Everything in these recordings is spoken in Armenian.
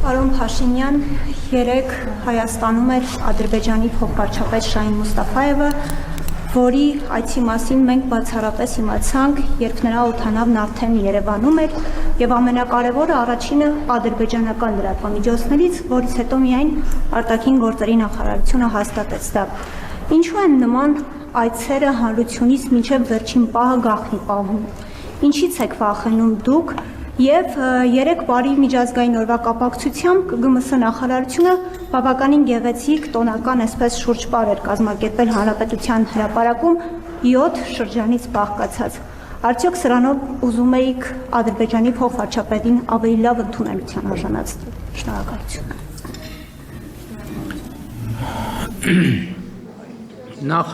Պարոն Փաշինյան, երեկ Հայաստանում էր Ադրբեջանի փոխվարչապետ Շահին Մուստաֆայևը, որի այցի մասին մենք բացառապես իմացանք, երբ նրա օդանավն արդեն Երևանում էր, եւ ամենակարևորը առաջինը ադրբեջանական լրատվամիջոցներից, որից հետո միայն արտաքին գործերի նախարարությունը հաստատեց դա։ Ինչու են նման այցերը հանրությունից մինչև վերջին պահը գաղտնի պահում։ Ինչից եք վախենում դուք եւ երեք բարի միջազգային օրվա կապակցությամբ ԳՄՍ նախարարությունը բավականին գեղեցիկ տոնական այսպես շուրջպար էր կազմակերպել հանրապետության հրապարակում 7 շրջանից բաղկացած։ Արդյոք սրանով ուզում էիք Ադրբեջանի փոխվարչապետին ավելի լավ ընդունելության արժանացնել։ Շնորհակալություն։ Նախ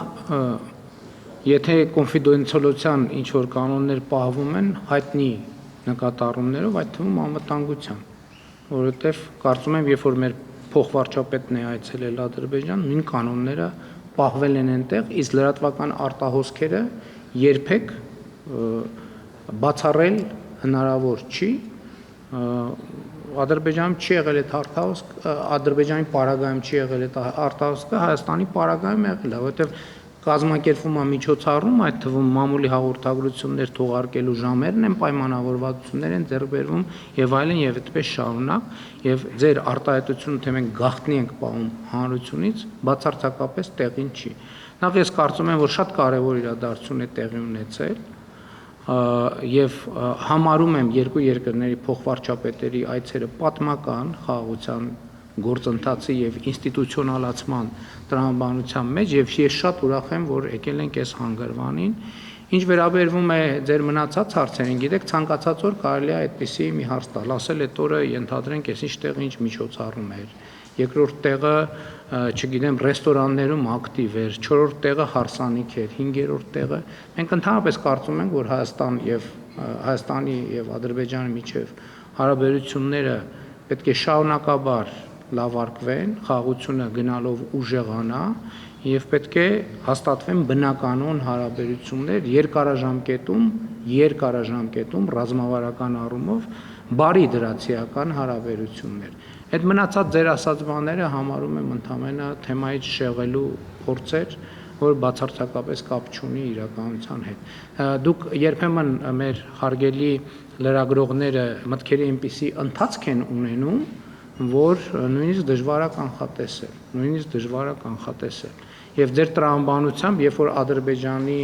եթե կոնֆիդենցիալության ինչ որ կանոններ պահվում են, հայտնի նկատառումներով, այդ թվում անվտանգության, որովհետև կարծում եմ, երբ որ մեր փոխվարչապետն է այցելել Ադրբեջան, նույն կանոնները պահվել են այնտեղ, իսկ լրատվական արտահոսքերը երբեք բացառել հնարավոր չի։ Ադրբեջանում չի եղել այդ արտահոսք, Ադրբեջանի պարագայում չի եղել այդ արտահոսքը, Հայաստանի պարագայում եղել է, որովհետև կազմակերպվում է միջոցառում, այդ թվում մամուլի հաղորդագրություններ թողարկելու ժամերն են, պայմանավորվածություններ են ձեռք բերվում եւ այլն եւ այդպես շարունակ, եւ ձեր արտահայտությունը թե մենք գաղտնի ենք պահում հանրությունից, բացարձակապես տեղին չի։ Նախ ես կարծում եմ, որ շատ կարեւոր իրադարձություն է տեղի ունեցել եւ համարում եմ երկու երկրների փոխվարչապետերի այցերը պատմական խաղաղության գործընթացի եւ ինստիտուցիոնալացման տրամաբանության մեջ եւ ես շատ ուրախ եմ, որ եկել ենք այս հանգրվանին։ Ինչ վերաբերվում է ձեր մնացած հարցերին, գիտեք, ցանկացած օր կարելի է այդպիսի մի հարց տալ, ասել այդ օրը ենթադրենք այսինչ տեղի ինչ միջոցառում էր, երկրորդ տեղը, չգիտեմ, ռեստորաններում ակտիվ էր, չորրորդ տեղը հարսանիք էր, հինգերորդ տեղը։ Մենք ընդհանրապես կարծում ենք, որ Հայաստանի եւ Ադրբեջանի միջև հարաբերությունները պետք է շարունակաբար լավարկվեն, խաղաղությունը գնալով ուժեղանա եւ պետք է հաստատվեն բնականոն հարաբերություններ երկարաժամկետում ռազմավարական առումով բարի դրացիական հարաբերություններ։ Այդ մնացած ձեր ասած բաները համարում եմ ընդհանրապես թեմայից շեղելու փորձեր, որ բացարձակապես կապ չունի իրականության հետ։ Դուք երբեմն մեր հարգելի լրագրողները մտքերի այնպիսի ընթացք են ունենում, որ նույնիսկ դժվար է կանխատեսել։ Եվ ձեր տրամաբանությամբ, երբ որ Ադրբեջանի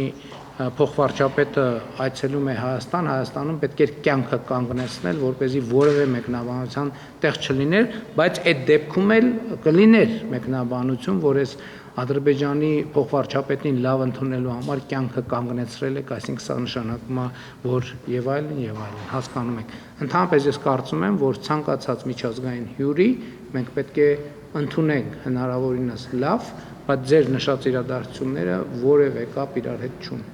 փոխվարչապետը այցելում է Հայաստան, Հայաստանում պետք է կյանքը կանգնեցնել, որպեսզի որևէ մեկնաբանության տեղ չլիներ, բայց այդ դեպքում էլ կլիներ մեկնաբանություն, որ այս Ադրբեջանի փոխվարչապետին լավ ընդունելու համար կյանքը կանգնեցրել եք, այսինքն սա նշանակում է, որ եւ այլն, հասկանում եք։ Ընդհանրապես ես կարծում եմ, որ ցանկացած միջազգային հյուրի մենք պետք է ընդունենք հնարավորինս լավ, բայց ձեր նշած իրադարձությունները որևէ կապ իրար հետ չունեն։